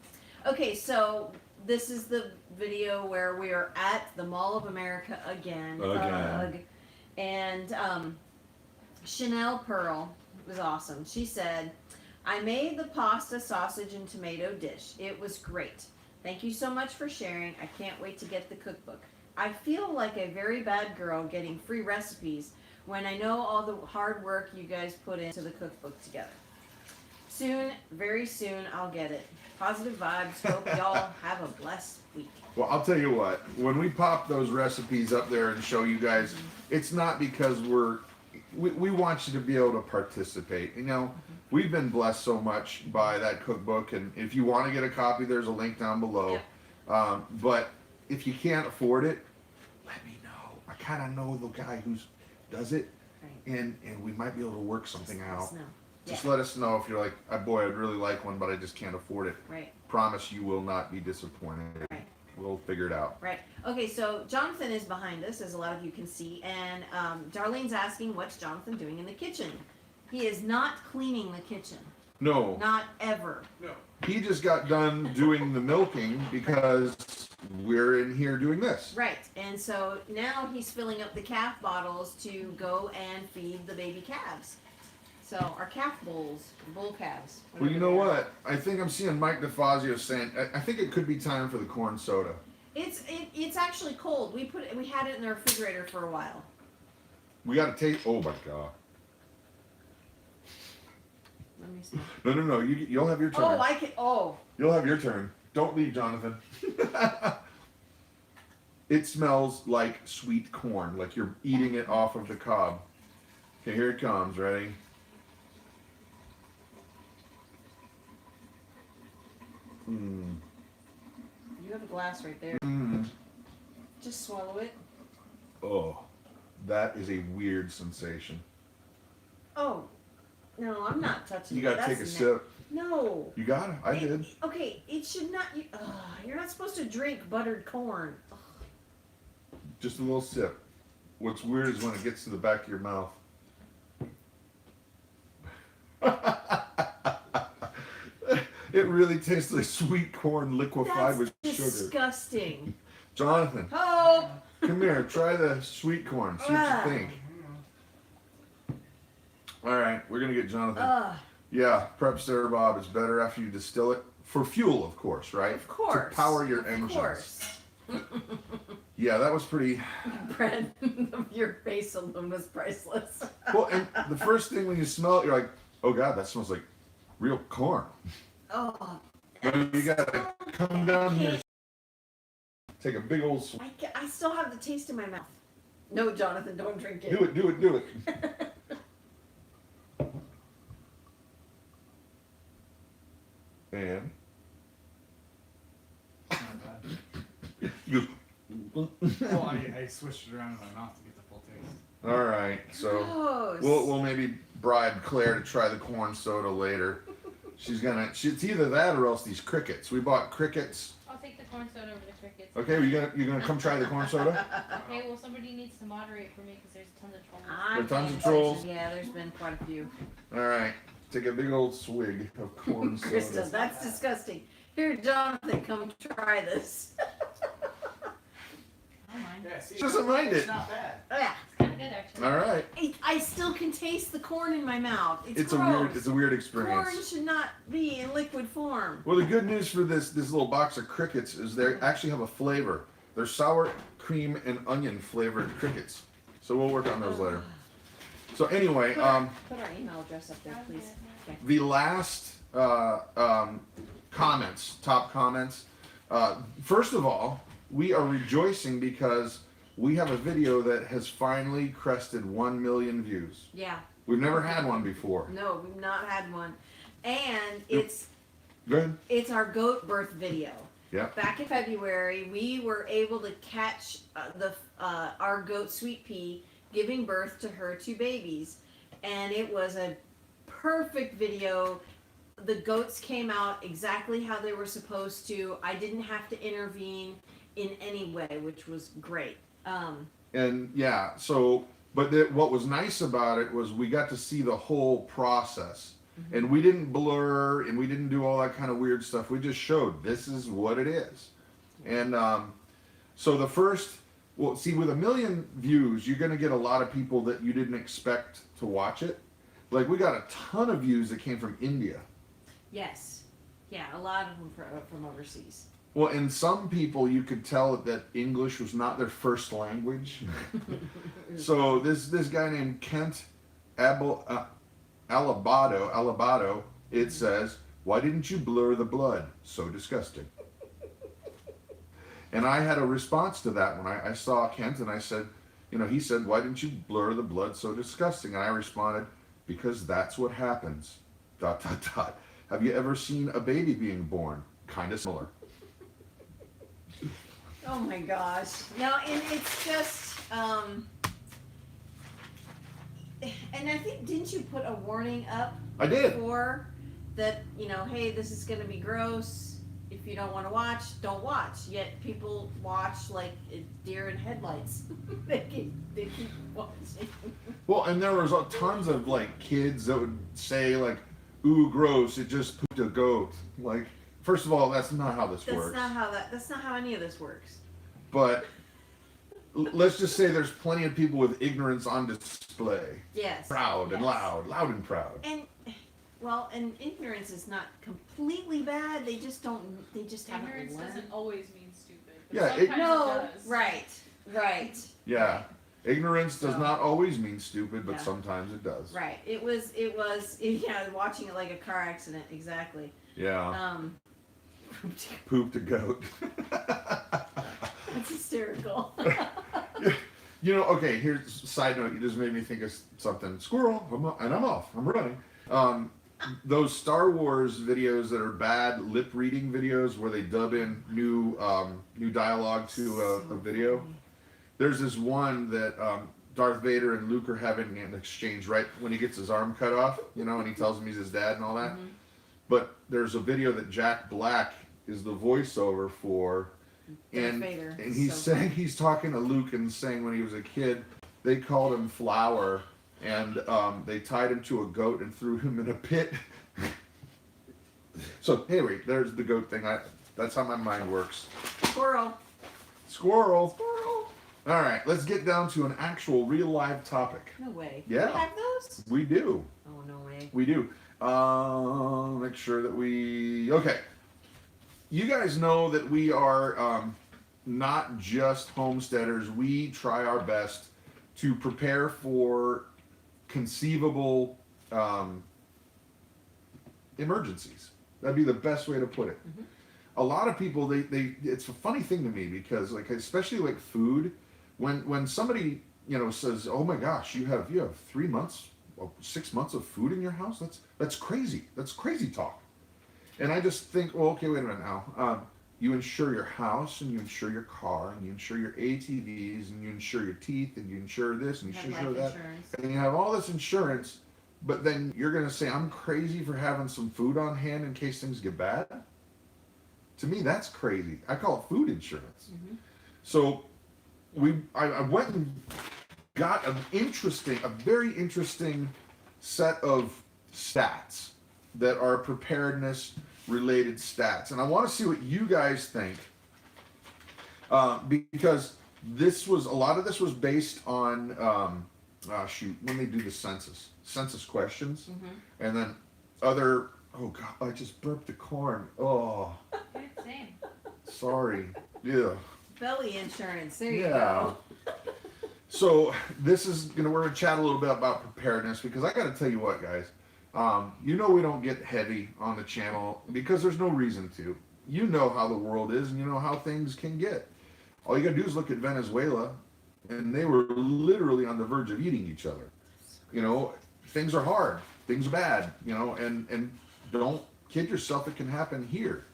Okay, so this is the video where we are at the Mall of America again. Again. And Chanel Pearl was awesome. She said, "I made the pasta, sausage, and tomato dish. It was great. Thank you so much for sharing. I can't wait to get the cookbook. I feel like a very bad girl getting free recipes when I know all the hard work you guys put into the cookbook together. Soon, very soon, I'll get it. Positive vibes. Hope y'all have a blessed week." Well, I'll tell you what, when we pop those recipes up there and show you guys, it's not because we want you to be able to participate. You know, we've been blessed so much by that cookbook, and if you want to get a copy, there's a link down below. Yep. But if you can't afford it, let me know. I kind of know the guy who does it, Right. and we might be able to work something Let us out. know. Just Yeah. let us know if you're like, boy, I'd really like one, but I just can't afford it. Right. Promise you will not be disappointed. Right. We'll figure it out. Right. Okay, so Jonathan is behind us, as a lot of you can see, and Darlene's asking, what's Jonathan doing in the kitchen? He is not cleaning the kitchen. No, Not ever. No. he just got done doing the milking because we're in here doing this. Right. And so now he's filling up the calf bottles to go and feed the baby calves. So our calf bulls, bull calves. Well, you whatever know they are. what? I think I'm seeing Mike DeFazio saying, I think it could be time for the corn soda. It's actually cold. We had it in the refrigerator for a while. We got to taste. Oh my God. Let me see. No. You'll have your turn. Oh, I can. Oh, You'll have your turn. Don't leave, Jonathan. It smells like sweet corn, like you're eating it off of the cob. Okay, here it comes. Ready? Mmm. you have a glass right there. Mmm. Just swallow it. Oh, that is a weird sensation. Oh, no, I'm not touching You it. gotta take a That's sip. No. You got it. I did. Okay, it should not. You're not supposed to drink buttered corn. Ugh. Just a little sip. What's weird is when it gets to the back of your mouth. It really tastes like sweet corn liquefied That's with sugar. disgusting. Jonathan, Oh. come here. Try the sweet corn. See what you think. All right, we're gonna get Jonathan. Yeah, Prep Sarah Bob is better after you distill it for fuel, of course, right? Of course. To power your of engines. course. Yeah, that was pretty. Brad, your face alone was priceless. Well, and the first thing when you smell it, you're like, oh God, that smells like real corn. Oh. But you gotta come down here, take a big old swig. I still have the taste in my mouth. No, Jonathan, don't drink it. Do it. And you. Oh, I switched it around in my mouth to get the full taste. All right, so Gross. we'll maybe bribe Claire to try the corn soda later. It's either that or else these crickets. We bought crickets. I'll take the corn soda over the crickets. Okay, you're gonna come try the corn soda? Okay, well somebody needs to moderate for me because there's tons of trolls. I'm There are tons paying of trolls. attention. Yeah, there's been quite a few. All right, take a big old swig of corn Krista, soda. that's disgusting. Here, Jonathan, come try this. I don't mind. Yeah, see, She doesn't mind it. It's not bad. Yeah. It's kind of good actually. All right, I still can taste the corn in my mouth. it's gross. a weird Corn experience. should not be in liquid form. Well, the good news for this little box of crickets is they actually have a flavor. They're sour cream and onion flavored crickets. So we'll work on those later. So anyway, Put our email address up there, please. Okay. the last comments, top comments. First of all, we are rejoicing because we have a video that has finally crested 1 million views. Yeah. We've never had one before. No, we've not had one. And it's Go ahead. it's our goat birth video. Yeah. Back in February, we were able to catch our goat Sweet Pea giving birth to her 2 babies, and it was a perfect video. The goats came out exactly how they were supposed to. I didn't have to intervene in any way, which was great. And yeah, so but what was nice about it was we got to see the whole process. And we didn't blur and we didn't do all that kind of weird stuff. We just showed this is what it is. And so the first, well, see, with 1 million views, you're going to get a lot of people that you didn't expect to watch it. Like we got a ton of views that came from India. Yes. Yeah, a lot of them from overseas. Well, and some people you could tell that English was not their first language. So this guy named Kent Alabado, it says, "Why didn't you blur the blood? So disgusting." And I had a response to that when I saw Kent, and I said, you know, he said, why didn't you blur the blood so disgusting? And I responded, because that's what happens. ... Have you ever seen a baby being born? Kind of similar. Oh my gosh. No, and it's just, and I think, didn't you put a warning up I did. before that, you know, hey, this is gonna be gross. If you don't wanna watch, don't watch. Yet people watch like deer in headlights. they keep watching. Well, and there was tons of like kids that would say like, ooh, gross, it just pooped a goat. Like, first of all, that's not how this works. That's not how any of this works. But let's just say there's plenty of people with ignorance on display. Yes. Proud and yes. loud and proud. And well, and ignorance is not completely bad. They just haven't Ignorance learned. doesn't always mean stupid. But Yeah, sometimes No, it does. right. Yeah. Ignorance does So- not always mean stupid, but Yeah. sometimes it does. Right. It was, yeah, watching it like a car accident, exactly. Yeah. Pooped a goat. That's hysterical. You know, okay, here's a side note. You just made me think of something. Squirrel, I'm off. I'm running. Those Star Wars videos that are bad lip reading videos where they dub in new dialogue to a video. There's this one that Darth Vader and Luke are having an exchange right when he gets his arm cut off, you know, and he tells him he's his dad and all that. Mhm. But there's a video that Jack Black is the voiceover for, and Vader. he's So saying, he's talking to Luke and saying when he was a kid, they called him Flower, and they tied him to a goat and threw him in a pit. So, hey, wait, there's the goat thing. That's how my mind works. Squirrel. Squirrel. All right, let's get down to an actual real live topic. No way. Yeah. You have those? We do. Oh, no way. We do. Make sure that okay. You guys know that we are not just homesteaders. We try our best to prepare for conceivable emergencies. That'd be the best way to put it. Mhm. A lot of people, it's a funny thing to me because, like, especially like food, when somebody, you know, says, "Oh my gosh, you have 3 months, 6 months of food in your house," that's crazy. That's crazy talk. And I just think, well, okay, wait a minute now. You insure your house, and you insure your car, and you insure your ATVs, and you insure your teeth, and you insure this, and you Have insure life that, insurance. and you have all this insurance. But then you're gonna say I'm crazy for having some food on hand in case things get bad? To me, that's crazy. I call it food insurance. Mhm. So I went and got a very interesting set of stats that are preparedness related stats, and I want to see what you guys think, because a lot of this was based on when they do the census questions, and then other. Oh God, I just burped the corn. Oh, Okay, same. sorry. Yeah. Belly insurance. There you Yeah. go. So we're gonna chat a little bit about preparedness, because I gotta tell you what, guys, you know we don't get heavy on the channel because there's no reason to. You know how the world is, and you know how things can get. All you gotta do is look at Venezuela, and they were literally on the verge of eating each other. You know, things are hard, things are bad, you know, and don't kid yourself, it can happen here.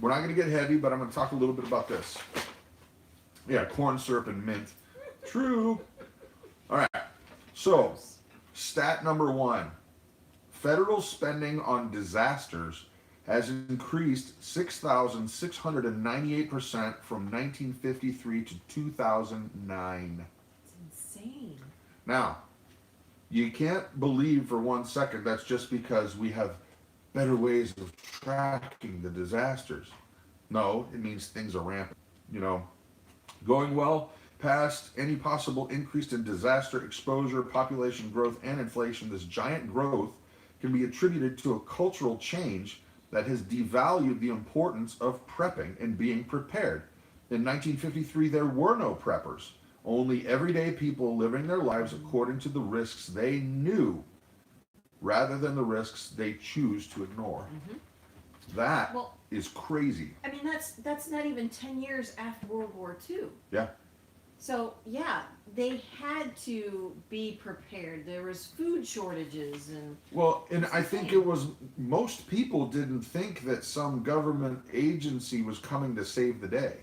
We're not gonna get heavy, but I'm gonna talk a little bit about this. Yeah, corn syrup and mint. True. All right. So, stat number 1. Federal spending on disasters has increased 6,698% from 1953 to 2009. It's insane. Now, you can't believe for 1 second that's just because we have better ways of tracking the disasters. No, it means things are rampant. You know, going well past any possible increase in disaster exposure, population growth, and inflation, this giant growth can be attributed to a cultural change that has devalued the importance of prepping and being prepared. In 1953, there were no preppers, only everyday people living their lives according to the risks they knew, rather than the risks they choose to ignore. That Well, is crazy. I mean, that's not even 10 years after World War II. Yeah. So yeah, they had to be prepared. There was food shortages and Well, and It's I the think same. it was, most people didn't think that some government agency was coming to save the day.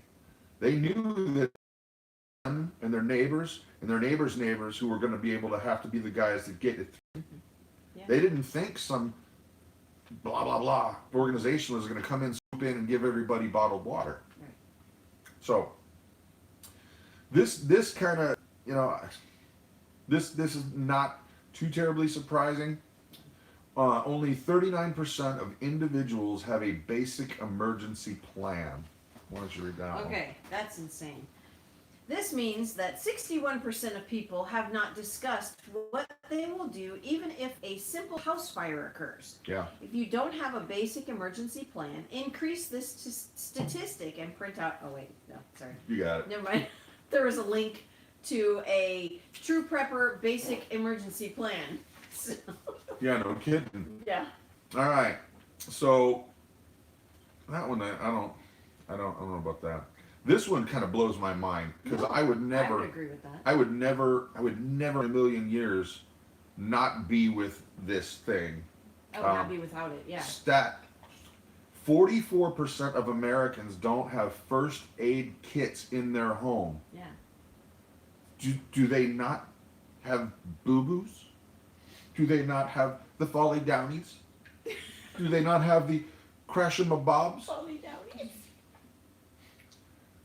They knew that them and their neighbors and their neighbors' neighbors who were going to be able to have to be the guys that get it. Yeah. They didn't think some blah blah blah organization was going to come in, swoop in, and give everybody bottled water. Right. So this kind of, you know, this is not too terribly surprising. Only 39% of individuals have a basic emergency plan. Why don't you read that one? Okay, that's insane. This means that 61% of people have not discussed what they will do even if a simple house fire occurs. Yeah. If you don't have a basic emergency plan, increase this statistic and print out. Oh wait, no, sorry, You got it. never mind. There was a link to a True Prepper basic emergency plan. So, Yeah, no kidding. yeah. All right. So that one, I don't know about that. This one kind of blows my mind because No, I would I never, would agree with that. I would never in a million years not be with this thing. I would not be without it. Yeah. Stat: 44% of Americans don't have first aid kits in their home. Yeah. Do they not have boo-boos? Do they not have the Folly Downies? Do they not have the Crash-em-a-bobs? Folly Downies.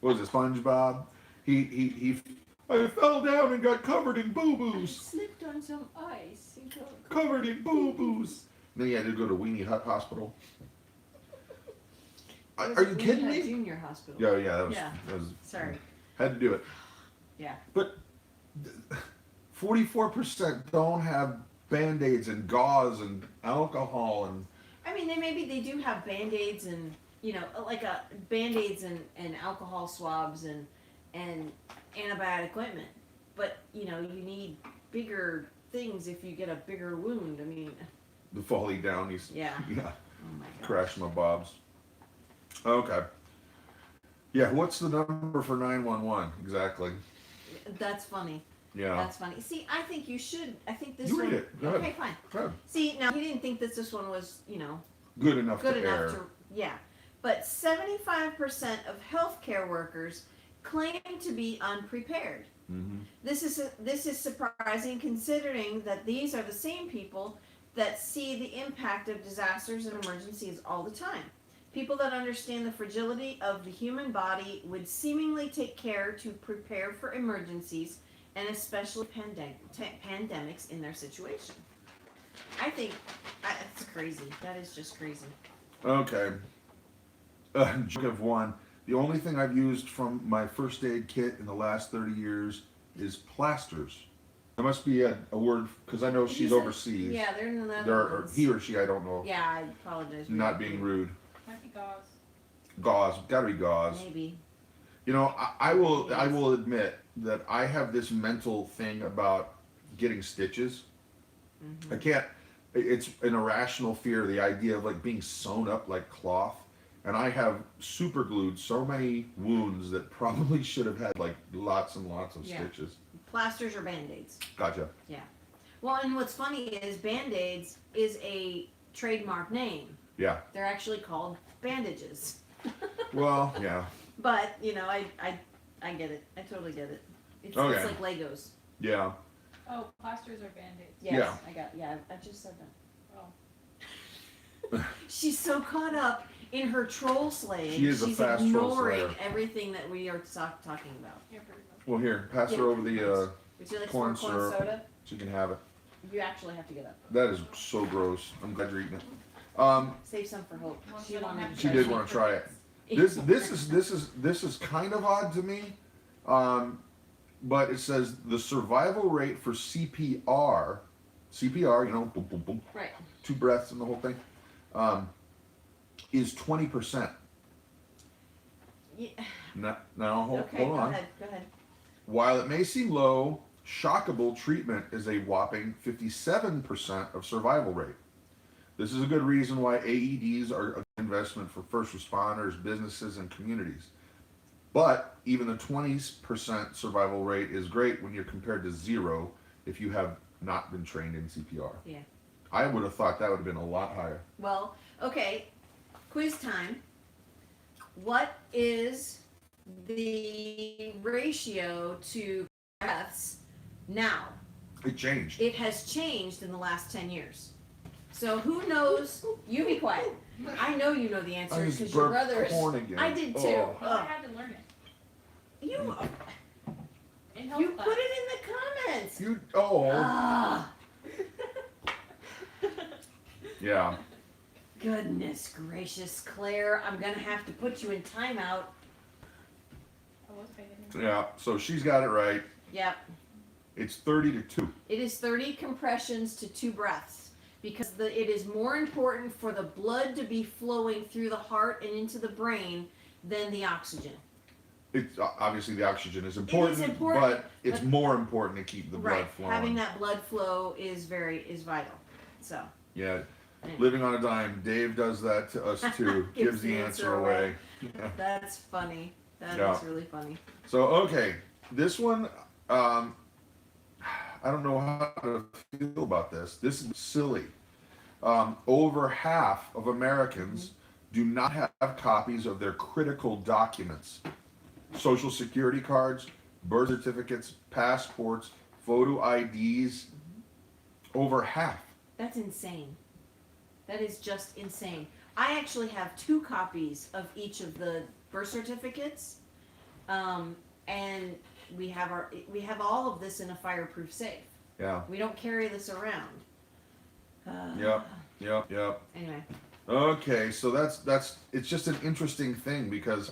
What was it, SpongeBob? He I fell down and got covered in boo-boos. Slipped on some ice. And Covered in boo-boos. Then he had to go to Weenie Hut Hospital. Are you kidding me? Junior hospital. Yeah, Yeah. that was Sorry. had to do it. Yeah. But 44% don't have Band-Aids and gauze and alcohol and I mean, they do have Band-Aids and, you know, like Band-Aids and alcohol swabs and antibiotic equipment. But, you know, you need bigger things if you get a bigger wound. I mean, the Folly Downies. yeah. Yeah. Oh my god. Crash my bobs. Okay. Yeah, what's the number for 911 exactly? That's funny. Yeah. That's funny. See, I think you should. I think this You one. read it. Go Okay, ahead. fine. Good. See, now he didn't think that this one was, you know, Good enough good to enough air. to, yeah. But 75% of healthcare workers claim to be unprepared. Mm-hmm. This is surprising considering that these are the same people that see the impact of disasters and emergencies all the time. People that understand the fragility of the human body would seemingly take care to prepare for emergencies and especially pandemics in their situation. I think that's crazy. That is just crazy. Okay. Joke of one. The only thing I've used from my first aid kit in the last 30 years is plasters. There must be a word because I know He she's said- overseas. Yeah, they're in the Or Netherlands. he or she, I don't know. Yeah, I apologize. Not being rude. Might be gauze. Gauze, gotta be gauze. Maybe. You know, I will admit that I have this mental thing about getting stitches. Mm-hmm. I can't. It's an irrational fear. The idea of like being sewn up like cloth, and I have super glued so many wounds that probably should have had like lots and lots of Yeah. stitches. Plasters or Band-Aids. Gotcha. Well, and what's funny is Band-Aids is a trademark name. Yeah. They're actually called bandages. Well, yeah. But, you know, I get it. I totally get it. It's Okay. like Legos. Yeah. Oh, plasters or band-aids. Yes, I just said that. Oh. She's so caught up in her troll slaying. She is a She's fast troll ignoring slayer. everything that we are talking about. Here, pretty much. Well, here, pass her over the. Would you like Corn some more corn syrup. soda? So you can have it. You actually have to get up. That is so gross. I'm glad you're eating it. Save some for Hope. Well, She you don't wanted have to She try did some. want to try it. This is kind of odd to me, but it says the survival rate for CPR, you know, boom, boom, boom, Right. 2 breaths and the whole thing, is 20%. Yeah. Now hold Okay, on. go ahead. While it may seem low, shockable treatment is a whopping 57% of survival rate. This is a good reason why AEDs are an investment for first responders, businesses, and communities. But even the 20% survival rate is great when you're compared to 0 if you have not been trained in CPR. Yeah. I would have thought that would have been a lot higher. Well, okay, quiz time. What is the ratio to breaths now? It changed. It has changed in the last 10 years. So who knows? You be quiet. I know you know the I answer just because your burped brother is. corn again. I did too. Oh. Oh, I had to learn it. You In health you class. put it in the comments. You, oh, Ah, yeah. goodness gracious, Claire. I'm gonna have to put you in timeout. I was paying attention. Yeah, so she's got it right. Yep. It's 30 to 2. It is 30 compressions to 2 breaths because it is more important for the blood to be flowing through the heart and into the brain than the oxygen. It's obviously the oxygen is important, important, but it's but- more important to keep the blood Right. flowing. Having that blood flow is vital. So Yeah, anyway, living on a dime. Dave does that to us too. Gives the answer away. Yeah. that's funny. That Yeah. is really funny. So okay, this one, I don't know how to feel about this. This is silly. Over half of Americans do not have copies of their critical documents: social security cards, birth certificates, passports, photo IDs. Over half. That's insane. That is just insane. I actually have 2 copies of each of the birth certificates, and we have all of this in a fireproof safe. Yeah. We don't carry this around. Yep. Anyway, Okay, so that's it's just an interesting thing because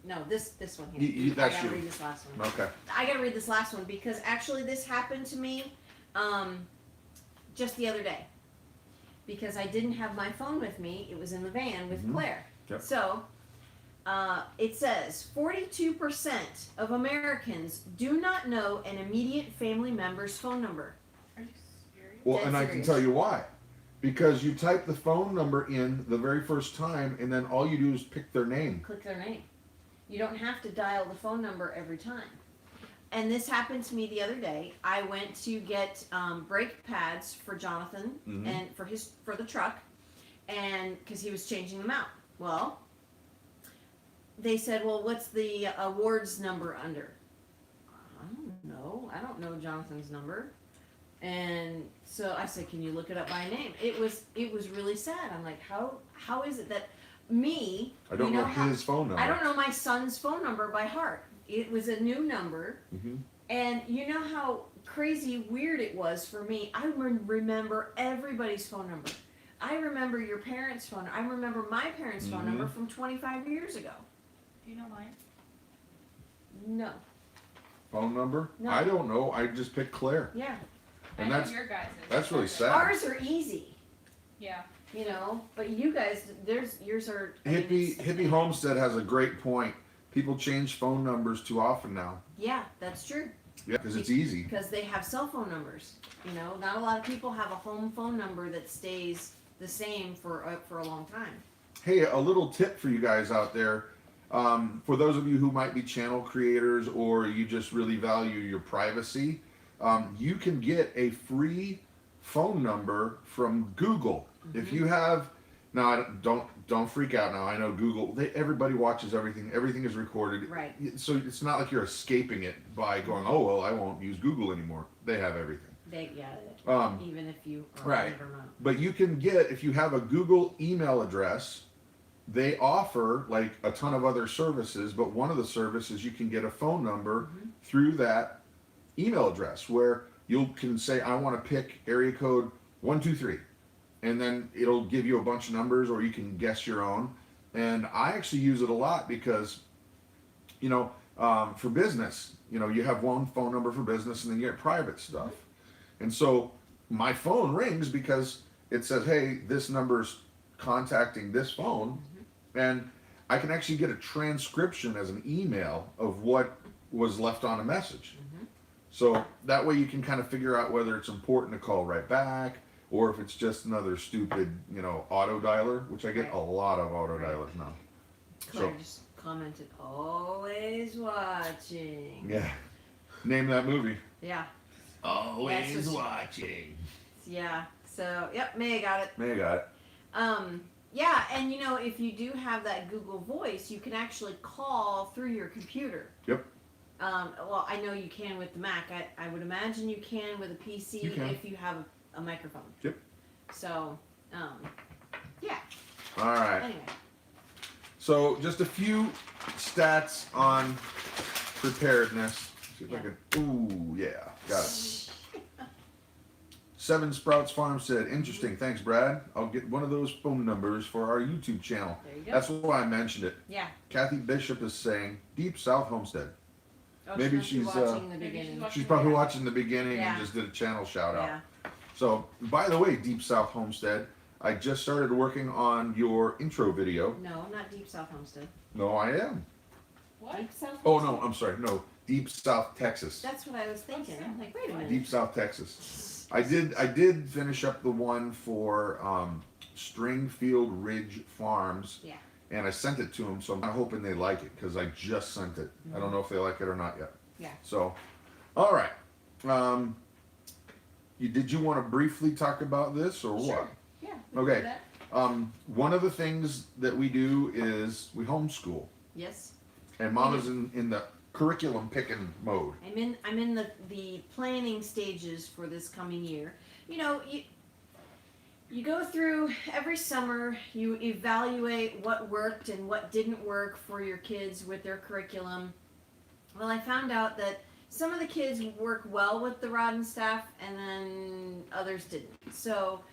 no, this one here. that's I gotta you. read this last one. Okay. I gotta read this last one because actually this happened to me just the other day. Because I didn't have my phone with me, it was in the van with Mhm. Claire. Yep. So it says 42% of Americans do not know an immediate family member's phone number. Are you serious? Well, Dead and I can serious. tell you why. Because you type the phone number in the very first time, and then all you do is pick their name. Click their name. You don't have to dial the phone number every time. And this happened to me the other day. I went to get brake pads for Jonathan Mhm. and for the truck, and because he was changing them out. Well, they said, "Well, what's the awards number under?" I don't know. I don't know Jonathan's number. And so I said, "Can you look it up by name?" It was really sad. I'm like, how is it that me? I don't you know how- his phone number. I don't know my son's phone number by heart. It was a new number, Mhm. and you know how crazy weird it was for me. I remember everybody's phone number. I remember your parents' phone. I remember my parents' phone number from 25 years ago. Do you know mine? No. Phone number? No. I don't know. I just picked Claire. Yeah. And I know that's- your guys'. that's really sad. Ours are easy, Yeah. you know, but you guys, yours are. I mean, Hippie it's- Homestead has a great point. People change phone numbers too often now. Yeah, that's true. Yeah, because it's easy. Because they have cell phone numbers. You know, not a lot of people have a home phone number that stays the same for a long time. Hey, a little tip for you guys out there. For those of you who might be channel creators or you just really value your privacy, you can get a free phone number from Google. If you have, now don't freak out now. I know Google, everybody watches everything. Everything is recorded. Right. So it's not like you're escaping it by going, oh, well, I won't use Google anymore. They have everything. Even if you are right. on it or not. But you can get, if you have a Google email address, they offer like a ton of other services, but one of the services you can get a phone number through that email address where you can say, I want to pick area code 123. And then it'll give you a bunch of numbers or you can guess your own. And I actually use it a lot because, you know, for business, you know, you have one phone number for business and then you get private stuff. And so my phone rings because it says, hey, this number's contacting this phone. And I can actually get a transcription as an email of what was left on a message. So that way you can kind of figure out whether it's important to call right back or if it's just another stupid, auto dialer, which I get Right. a lot of auto Right. dialers now. Claire So, just commented, always watching. yeah. Name that movie. Yeah. Always That's what watching. Yeah. So, yep, May got it. May got it. Yeah, and if you do have that Google Voice, you can actually call through your computer. Yep. Well, I know you can with the Mac. I would imagine you can with a PC You can. if you have a microphone. Yep. So, yeah. All right. Anyway. So just a few stats on preparedness. See if I can. Ooh, yeah, got it. Seven Sprouts Farm said, interesting. Thanks, Brad. I'll get one of those phone numbers for our YouTube channel. There you go. That's why I mentioned it. Yeah. Kathy Bishop is saying Deep South Homestead. Oh, Maybe she must be she's, watching the Maybe beginning. she's She's probably Yeah. watching the beginning Yeah. and just did a channel shout out. Yeah. So, by the way, Deep South Homestead, I just started working on your intro video. No, not Deep South Homestead. No, I am. What? Deep South Oh, Homestead. no, I'm sorry. No, Deep South Texas. That's what I was thinking. I'm like, wait a minute. Deep South Texas. I did finish up the one for Stringfield Ridge Farms. Yeah. And I sent it to them, so I'm hoping they like it because I just sent it. I don't know if they like it or not yet. Yeah. So, all right. Did you want to briefly talk about this or Sure. what? Yeah. we can Okay. do that. One of the things that we do is we homeschool, Yes. and Mama's in the curriculum picking mode. I'm in the planning stages for this coming year. You go through every summer, you evaluate what worked and what didn't work for your kids with their curriculum. Well, I found out that some of the kids work well with the rod and staff, and then others didn't. So,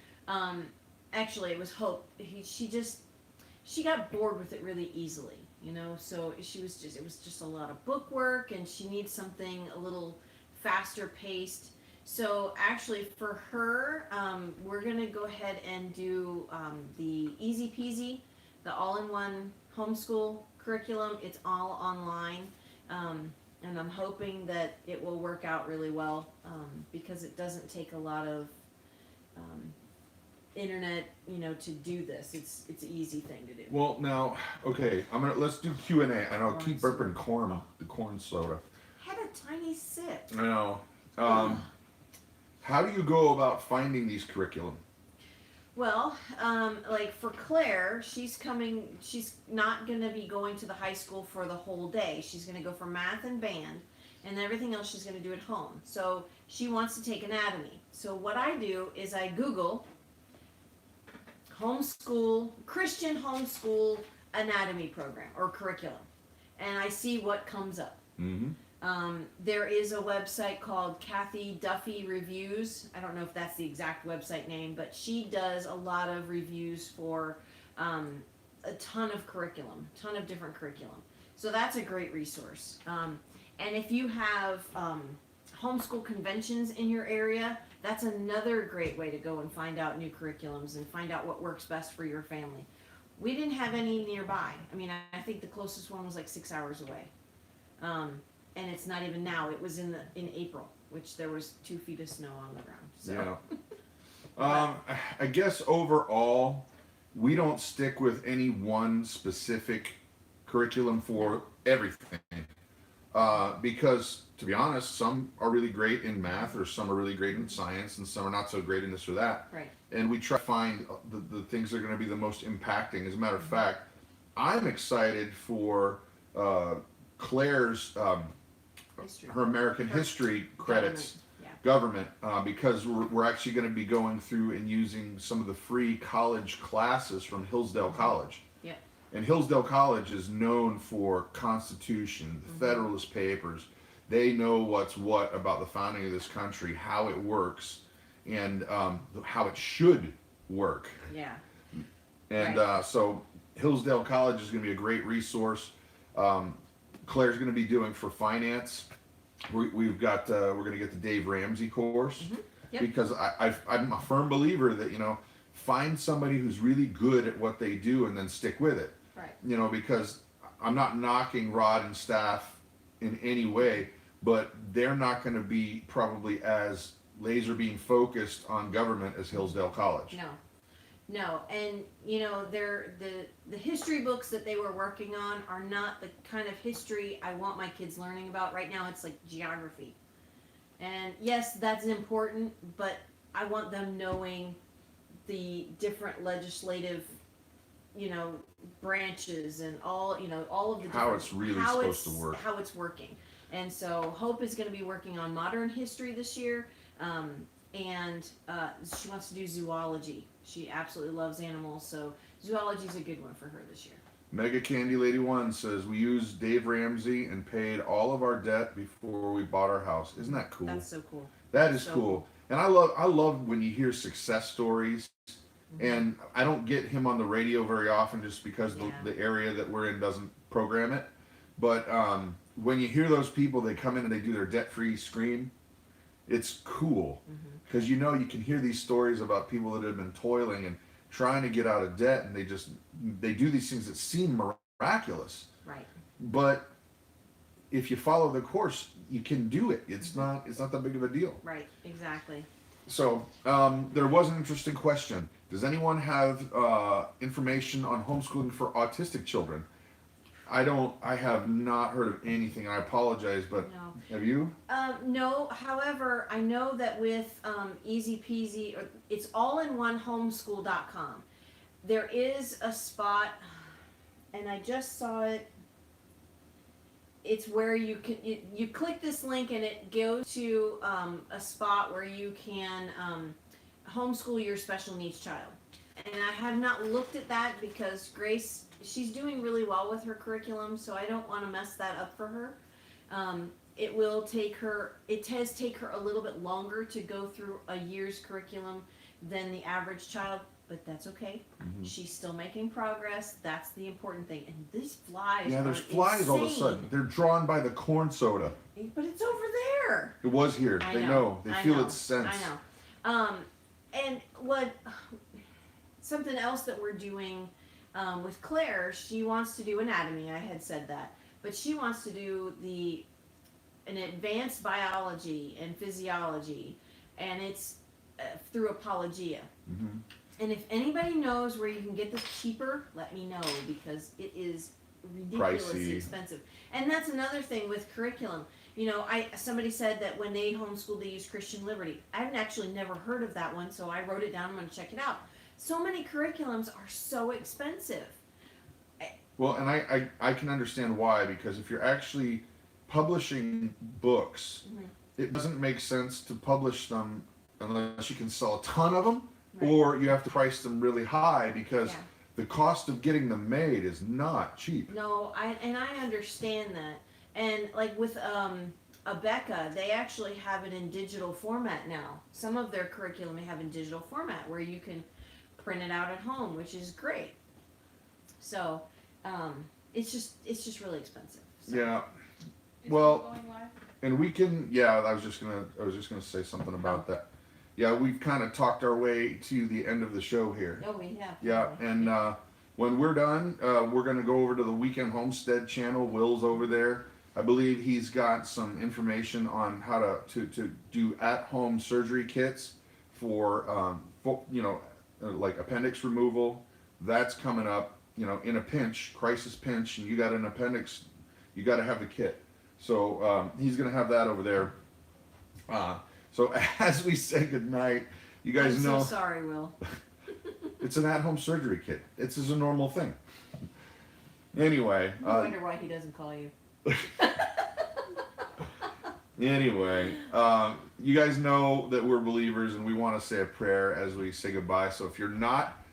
actually, it was Hope. She got bored with it really easily, So it was just a lot of book work, and she needs something a little faster paced. So actually, for her, we're gonna go ahead and do the Easy Peasy, the all-in-one homeschool curriculum. It's all online. And I'm hoping that it will work out really well because it doesn't take a lot of internet, to do this. It's an easy thing to do. Well, now, okay, let's do Q&A, and I'll keep Corn burping the corn soda. Had a tiny sip. I know. How do you go about finding these curriculum? Well, like for Claire, she's not going to be going to the high school for the whole day. She's going to go for math and band, and everything else she's going to do at home. So she wants to take anatomy. So what I do is I Google Christian homeschool anatomy program or curriculum, and I see what comes up. Mm-hmm. There is a website called Kathy Duffy Reviews. I don't know if that's the exact website name, but she does a lot of reviews for a ton of different curriculum. So that's a great resource. And if you have homeschool conventions in your area, that's another great way to go and find out new curriculums and find out what works best for your family. We didn't have any nearby. I mean, I think the closest one was like 6 hours away. And it's not even now. It was in April, which there was 2 feet of snow on the ground. So. Yeah. I guess overall, we don't stick with any one specific curriculum for everything. Because, to be honest, some are really great in math, or some are really great in science, and some are not so great in this or that. Right. And we try to find the things that are going to be the most impacting. As a matter of fact, I'm excited for Claire's History. her American history credits Government, because we're actually going to be going through and using some of the free college classes from Hillsdale College. Yeah. And Hillsdale College is known for Constitution, the Federalist Papers. They know what's what about the founding of this country, how it works, and how it should work. Yeah. And Right. So Hillsdale College is going to be a great resource. Claire's going to be doing for finance. We're going to get the Dave Ramsey course Yep. because I'm a firm believer that, find somebody who's really good at what they do and then stick with it. Right. Because I'm not knocking Rod and staff in any way, but they're not going to be probably as laser beam focused on government as Hillsdale College. No, and the history books that they were working on are not the kind of history I want my kids learning about. Right now it's like geography. And yes, that's important, but I want them knowing the different legislative, branches and all of the different, How it's really supposed to work. how it's working. And so Hope is going to be working on modern history this year, and she wants to do zoology. She absolutely loves animals, so zoology is a good one for her this year. Mega Candy Lady 1 says, we used Dave Ramsey and paid all of our debt before we bought our house. Isn't that cool? That's so cool. That is so cool. And I love when you hear success stories. And I don't get him on the radio very often just because the area that we're in doesn't program it. But when you hear those people, they come in and they do their debt-free scream. It's cool because you can hear these stories about people that have been toiling and trying to get out of debt, and they do these things that seem miraculous. Right. But if you follow the course, you can do it. It's not that big of a deal. Right. Exactly. So there was an interesting question. Does anyone have information on homeschooling for autistic children? I have not heard of anything. I apologize, but No. have you? No. However, I know that with Easy Peasy, it's allinonehomeschool.com. There is a spot, and I just saw it. It's where you can you click this link and it goes to a spot where you can homeschool your special needs child. And I have not looked at that because Grace, she's doing really well with her curriculum, so I don't want to mess that up for her. It does take her a little bit longer to go through a year's curriculum than the average child, but that's okay. She's still making progress. That's the important thing. And these flies Yeah, there's are flies all of a insane. sudden. They're drawn by the corn soda. But it's over there. It was here. They know. They feel its sense. I know. And something else that we're doing with Claire, she wants to do anatomy. I had said that. But she wants to do an advanced biology and physiology, and it's through Apologia. And if anybody knows where you can get this cheaper, let me know, because it is ridiculously Pricey. expensive. And that's another thing with curriculum. Somebody said that when they homeschool, they use Christian Liberty. I've actually never heard of that one, so I wrote it down. I'm going to check it out. So many curriculums are so expensive. Well, and I can understand why, because if you're actually publishing books, it doesn't make sense to publish them unless you can sell a ton of them, or you have to price them really high because the cost of getting them made is not cheap. No, I understand that. And like with Abeka, they actually have it in digital format now. Some of their curriculum they have in digital format where you can print it out at home, which is great. So it's just really expensive. So. Yeah. Is Well, it going live? and we can, I was just gonna say something about that. Yeah, we've kind of talked our way to the end of the show here. Oh, we have. Yeah, and when we're done, we're gonna go over to the Weekend Homestead channel. Will's over there. I believe he's got some information on how to do at-home surgery kits for like appendix removal. That's coming up. In a pinch, crisis pinch, and you got an appendix, you got to have the kit. So he's gonna have that over there. So as we say goodnight, you guys I'm know. so sorry, Will. It's an at-home surgery kit. It's a normal thing. Anyway. I wonder why he doesn't call you. Anyway, you guys know that we're believers and we want to say a prayer as we say goodbye. So if you're not,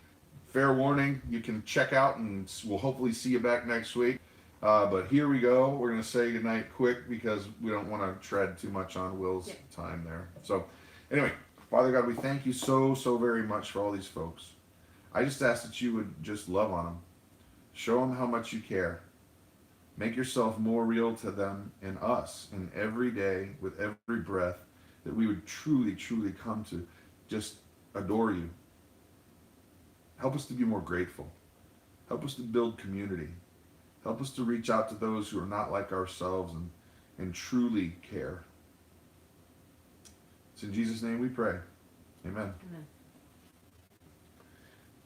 fair warning, you can check out and we'll hopefully see you back next week. But here we go. We're going to say goodnight quick because we don't want to tread too much on Will's time there. So anyway, Father God, we thank you so very much for all these folks. I just ask that you would just love on them. Show them how much you care. Make yourself more real to them and us in every day with every breath, that we would truly come to just adore you. Help us to be more grateful. Help us to build community. Help us to reach out to those who are not like ourselves and truly care. It's in Jesus' name we pray. Amen. Amen.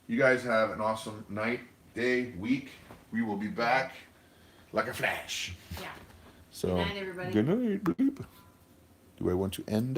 You guys have an awesome night, day, week. We will be back like a flash. Yeah. So, Good night, everybody. Good night. Bleep. Do I want to end?